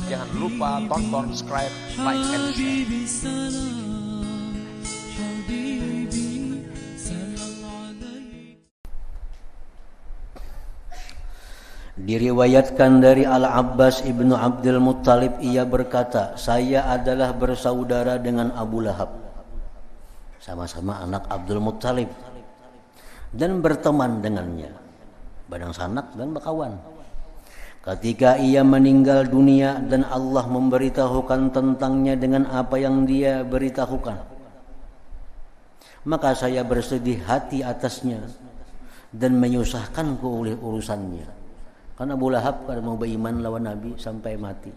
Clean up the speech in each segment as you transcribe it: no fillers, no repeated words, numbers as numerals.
Jangan lupa tonton, subscribe, like, and share. Diriwayatkan dari Al-Abbas ibnu Abdul Muttalib, ia berkata, saya adalah bersaudara dengan Abu Lahab, sama-sama anak Abdul Muttalib, dan berteman dengannya, badang sanak dan berkawan. Ketika ia meninggal dunia dan Allah memberitahukan tentangnya dengan apa yang dia beritahukan, maka saya bersedih hati atasnya dan menyusahkanku oleh urusannya. Karena Abu Lahab kalau mau beriman lawan Nabi sampai mati,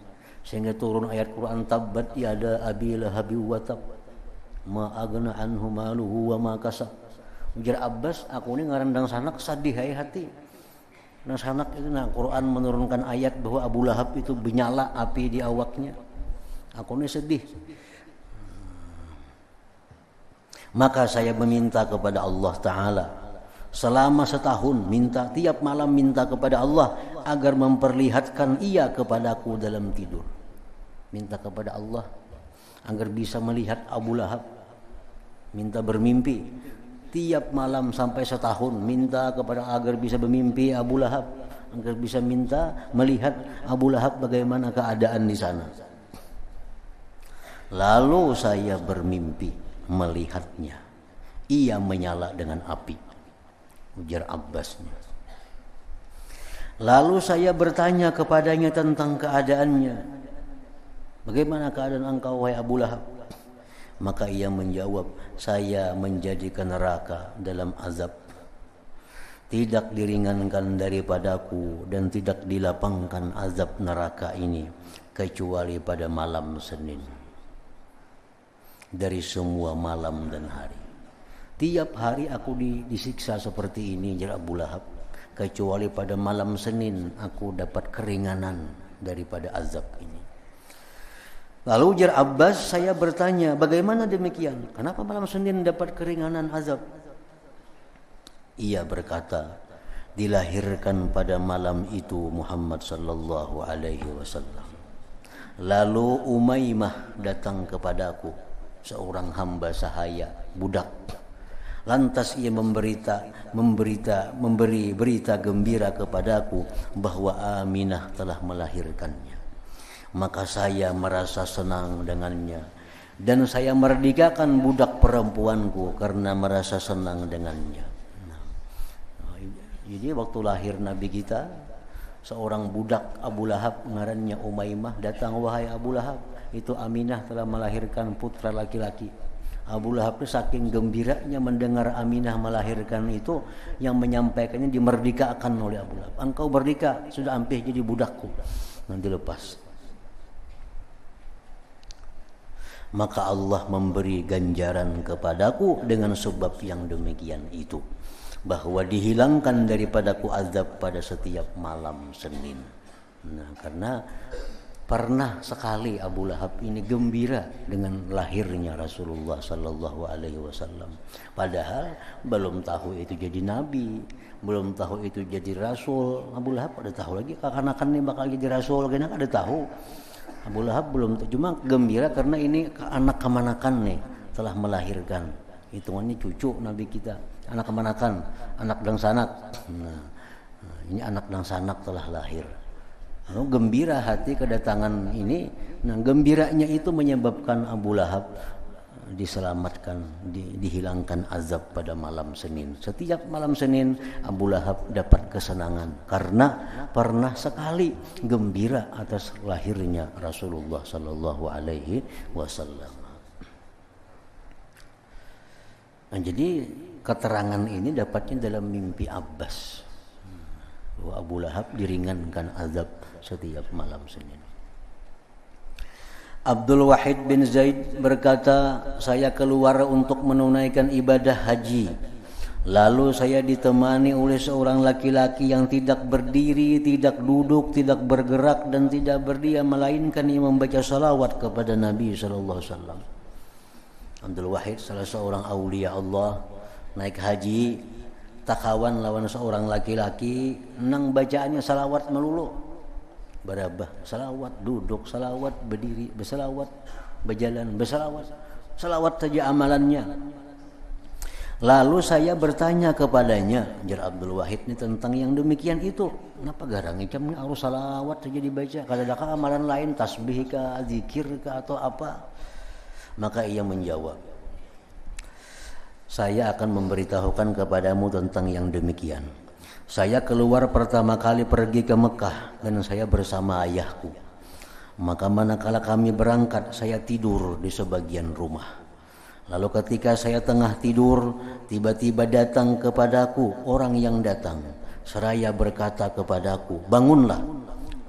sehingga turun ayat Quran, tabbat yada abi lahabi wa tab ma agna anhu maluhu wa ma kasab. Ujar Abbas, aku ini ngarendang sanak sedih hati. Nah sanak itu, nah Quran menurunkan ayat bahwa Abu Lahab itu menyala api di awaknya. Aku ini sedih. Maka saya meminta kepada Allah Ta'ala selama setahun, minta tiap malam minta kepada Allah agar memperlihatkan ia kepadaku dalam tidur. Minta kepada Allah agar bisa melihat Abu Lahab. Minta bermimpi tiap malam sampai setahun, minta kepada agar bisa bermimpi Abu Lahab, agar bisa minta melihat Abu Lahab bagaimana keadaan di sana. Lalu saya bermimpi melihatnya, ia menyala dengan api, ujar Abbasnya. Lalu saya bertanya kepadanya tentang keadaannya, bagaimana keadaan engkau wahai Abu Lahab? Maka ia menjawab, saya menjadikan neraka dalam azab, tidak diringankan daripadaku dan tidak dilapangkan azab neraka ini kecuali pada malam Senin dari semua malam dan hari. Tiap hari aku disiksa seperti ini, jar Abu Lahab, kecuali pada malam Senin aku dapat keringanan daripada azab ini. Lalu jar Abbas, saya bertanya, bagaimana demikian? Kenapa malam Senin dapat keringanan azab? Ia berkata, dilahirkan pada malam itu Muhammad sallallahu alaihi wasallam. Lalu Umaymah datang kepadaku, seorang hamba sahaya, budak. Lantas ia memberi berita gembira kepadaku bahwa Aminah telah melahirkannya. Maka saya merasa senang dengannya, dan saya merdekakan budak perempuanku karena merasa senang dengannya. Jadi waktu lahir Nabi kita, seorang budak Abu Lahab ngarannya Umaymah datang, wahai Abu Lahab, itu Aminah telah melahirkan putra laki-laki. Abu Lahab itu saking gembiranya mendengar Aminah melahirkan itu, yang menyampaikannya dimerdekakan oleh Abu Lahab. Engkau merdeka, sudah ampih jadi budakku, nanti lepas. Maka Allah memberi ganjaran kepadaku dengan sebab yang demikian itu, bahwa dihilangkan daripadaku azab pada setiap malam Senin. Nah, karena pernah sekali Abu Lahab ini gembira dengan lahirnya Rasulullah sallallahu alaihi wasallam. Padahal belum tahu itu jadi nabi, belum tahu itu jadi rasul. Abu Lahab ada tahu lagi kekanakan ini bakal jadi rasul, gini ada tahu. Abu Lahab belum, cuma gembira karena ini anak kemanakan nih telah melahirkan, hitungannya cucu Nabi kita, anak kemanakan, anak dang sanak. Nah, ini anak dang sanak telah lahir. Lalu gembira hati kedatangan ini. Nah, gembiranya itu menyebabkan Abu Lahab diselamatkan, dihilangkan azab pada malam Senin. Setiap malam Senin Abu Lahab dapat kesenangan karena pernah sekali gembira atas lahirnya Rasulullah sallallahu alaihi wasallam. Nah, jadi keterangan ini dapatnya dalam mimpi Abbas, bahwa Abu Lahab diringankan azab setiap malam Senin. Abdul Wahid bin Zaid berkata, saya keluar untuk menunaikan ibadah haji. Lalu saya ditemani oleh seorang laki-laki yang tidak berdiri, tidak duduk, tidak bergerak dan tidak berdiam, melainkan ia membaca salawat kepada Nabi sallallahu alaihi wasallam. Abdul Wahid salah seorang aulia Allah, naik haji, takawan lawan seorang laki-laki, nang bacaannya salawat melulu. Berabah, salawat, duduk, salawat, berdiri, bersalawat, berjalan, bersalawat. Salawat saja amalannya. Lalu saya bertanya kepadanya, jar Abdul Wahid ini tentang yang demikian itu. Kenapa garang icam ini harus salawat saja dibaca? Kadang-kadang amalan lain, tasbih kah, zikir kah, atau apa? Maka ia menjawab, saya akan memberitahukan kepadamu tentang yang demikian. Saya keluar pertama kali pergi ke Mekah dan saya bersama ayahku. Maka manakala kami berangkat, saya tidur di sebagian rumah. Lalu ketika saya tengah tidur, tiba-tiba datang kepadaku orang yang datang. Seraya berkata kepadaku, bangunlah,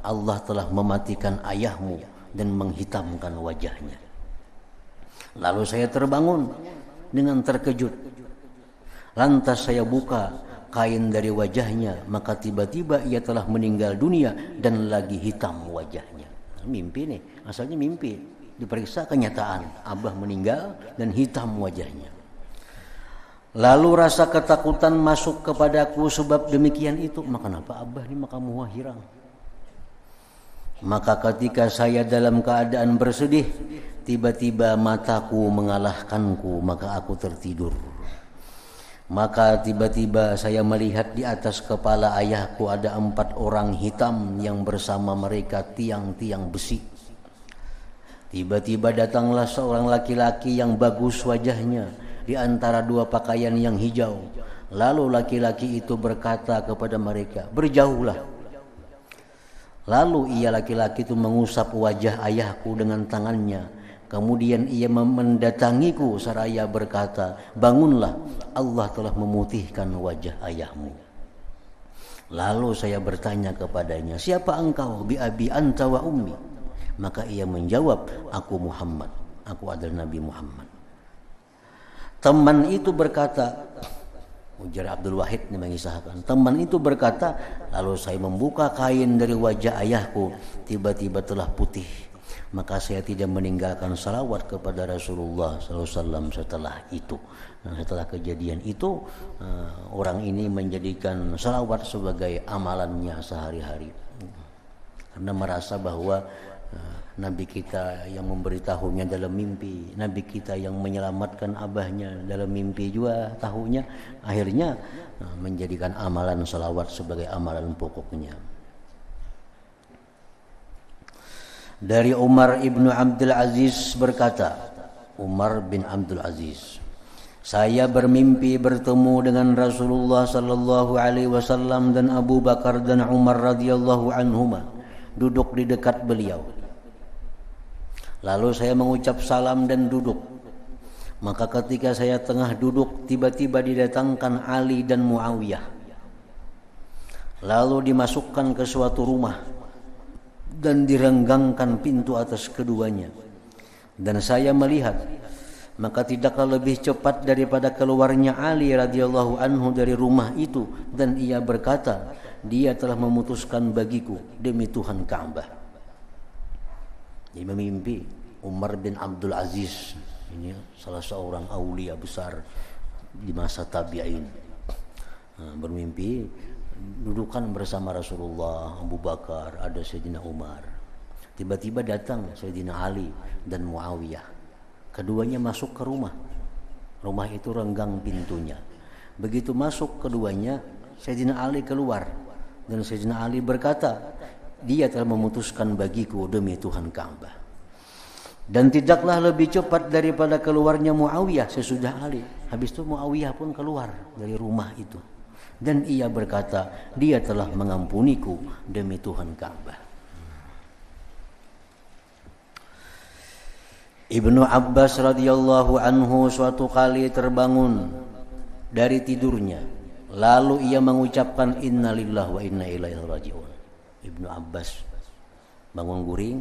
Allah telah mematikan ayahmu dan menghitamkan wajahnya. Lalu saya terbangun dengan terkejut. Lantas saya buka kain dari wajahnya, maka tiba-tiba ia telah meninggal dunia dan lagi hitam wajahnya. Mimpi nih, asalnya mimpi. Diperiksa kenyataan, abah meninggal dan hitam wajahnya. Lalu rasa ketakutan masuk kepadaku sebab demikian itu. Maka kenapa abah ini makamu hirang? Maka ketika saya dalam keadaan bersedih, tiba-tiba mataku mengalahkanku, maka aku tertidur. Maka tiba-tiba saya melihat di atas kepala ayahku ada 4 orang hitam yang bersama mereka tiang-tiang besi. Tiba-tiba datanglah seorang laki-laki yang bagus wajahnya di antara 2 pakaian yang hijau. Lalu laki-laki itu berkata kepada mereka, berjauhlah. Lalu ia laki-laki itu mengusap wajah ayahku dengan tangannya. Kemudian ia mendatangiku seraya berkata, bangunlah, Allah telah memutihkan wajah ayahmu. Lalu saya bertanya kepadanya, siapa engkau? Bi abi anta wa ummi. Maka ia menjawab, aku Muhammad, aku adalah Nabi Muhammad. Teman itu berkata, ujar Abdul Wahid ini mengisahkan, teman itu berkata, lalu saya membuka kain dari wajah ayahku, tiba-tiba telah putih. Maka saya tidak meninggalkan salawat kepada Rasulullah SAW setelah itu. Nah, setelah kejadian itu, orang ini menjadikan salawat sebagai amalannya sehari-hari. Karena merasa bahwa Nabi kita yang memberitahunya dalam mimpi, Nabi kita yang menyelamatkan abahnya dalam mimpi juga tahunya, akhirnya menjadikan amalan salawat sebagai amalan pokoknya. Dari Umar ibnu Abdul Aziz berkata, Umar bin Abdul Aziz, saya bermimpi bertemu dengan Rasulullah sallallahu alaihi wasallam dan Abu Bakar dan Umar radhiyallahu anhuma duduk di dekat beliau. Lalu saya mengucap salam dan duduk. Maka ketika saya tengah duduk, tiba-tiba didatangkan Ali dan Muawiyah. Lalu dimasukkan ke suatu rumah dan direnggangkan pintu atas keduanya. Dan saya melihat, maka tidaklah lebih cepat daripada keluarnya Ali radhiyallahu anhu dari rumah itu, dan ia berkata, dia telah memutuskan bagiku demi Tuhan Ka'bah. Jadi memimpi Umar bin Abdul Aziz, ini salah seorang aulia besar di masa tabi'in. Bermimpi dudukan bersama Rasulullah, Abu Bakar, ada Sayyidina Umar. Tiba-tiba datang Sayyidina Ali dan Muawiyah. Keduanya masuk ke rumah. Rumah itu renggang pintunya. Begitu masuk keduanya, Sayyidina Ali keluar. Dan Sayyidina Ali berkata, dia telah memutuskan bagiku demi Tuhan Ka'bah. Dan tidaklah lebih cepat daripada keluarnya Muawiyah sesudah Ali. Habis itu Muawiyah pun keluar dari rumah itu. Dan ia berkata, dia telah mengampuniku demi Tuhan Ka'bah. Ibnu Abbas radhiyallahu anhu suatu kali terbangun dari tidurnya. Lalu ia mengucapkan innalillahi wa inna ilaihi raji'un. Ibnu Abbas bangun guring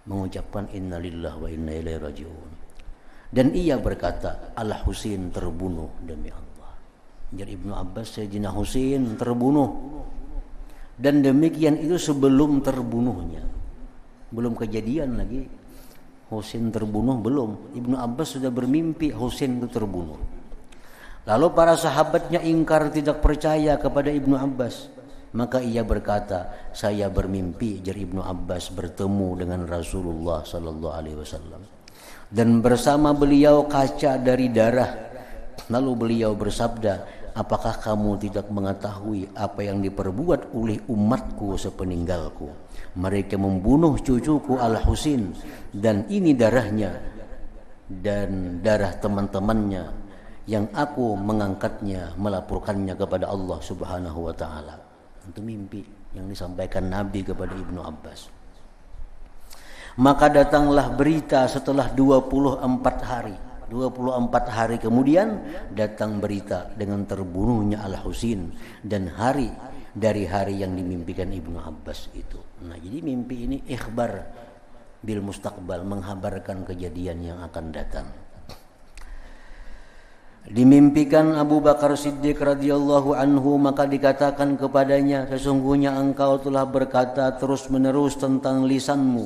mengucapkan innalillahi wa inna ilaihi raji'un. Dan ia berkata, Al-Husain terbunuh demi Allah. Jadi Ibnu Abbas, Sayyidina Husain terbunuh. Dan demikian itu sebelum terbunuhnya. Belum kejadian lagi Husain terbunuh, belum. Ibnu Abbas sudah bermimpi Husain itu terbunuh. Lalu para sahabatnya ingkar, tidak percaya kepada Ibnu Abbas. Maka ia berkata, saya bermimpi, jar Ibnu Abbas, bertemu dengan Rasulullah sallallahu alaihi wasallam. Dan bersama beliau kaca dari darah. Lalu beliau bersabda, apakah kamu tidak mengetahui apa yang diperbuat oleh umatku sepeninggalku? Mereka membunuh cucuku Al-Husin, dan ini darahnya dan darah teman-temannya yang aku mengangkatnya, melaporkannya kepada Allah Subhanahu wa taala. Itu mimpi yang disampaikan Nabi kepada Ibnu Abbas. Maka datanglah berita setelah 24 hari. 24 hari kemudian datang berita dengan terbunuhnya Al-Husin dan hari dari hari yang dimimpikan Ibnu Abbas itu. Nah, jadi mimpi ini ikhbar bil mustaqbal, menghabarkan kejadian yang akan datang. Dimimpikan Abu Bakar Siddiq radhiyallahu anhu, maka dikatakan kepadanya, sesungguhnya engkau telah berkata terus-menerus tentang lisanmu.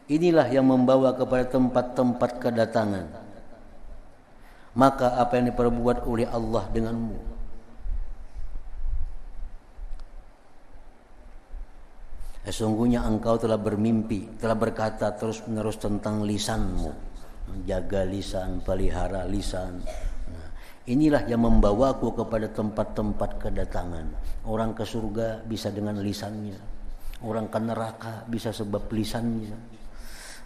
Inilah yang membawa kepada tempat-tempat kedatangan. Maka apa yang diperbuat oleh Allah denganmu? Sesungguhnya engkau telah bermimpi, telah berkata terus-menerus tentang lisanmu. Jaga lisan, pelihara lisan. Inilah yang membawaku kepada tempat-tempat kedatangan. Orang ke surga bisa dengan lisannya. Orang ke neraka bisa sebab lisannya.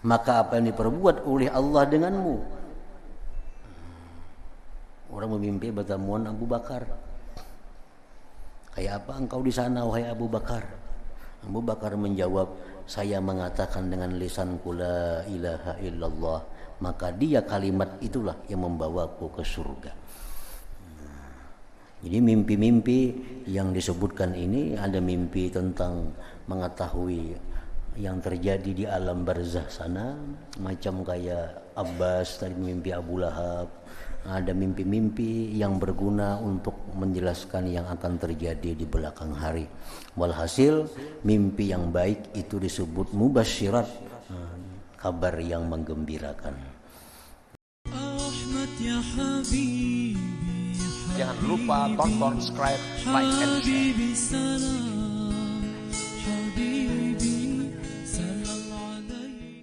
Maka apa yang diperbuat oleh Allah denganmu? Orang memimpi pertemuan Abu Bakar. Kayak apa engkau di sana, wahai Abu Bakar? Abu Bakar menjawab, saya mengatakan dengan lisanku la ilaha illallah. Maka dia kalimat itulah yang membawaku ke surga. Jadi mimpi-mimpi yang disebutkan ini ada mimpi tentang mengetahui yang terjadi di alam barzah sana, macam kayak Abbas tadi mimpi Abu Lahab. Ada mimpi-mimpi yang berguna untuk menjelaskan yang akan terjadi di belakang hari. Walhasil mimpi yang baik itu disebut mubasyirat, kabar yang menggembirakan. Jangan lupa tonton, subscribe, like, and share.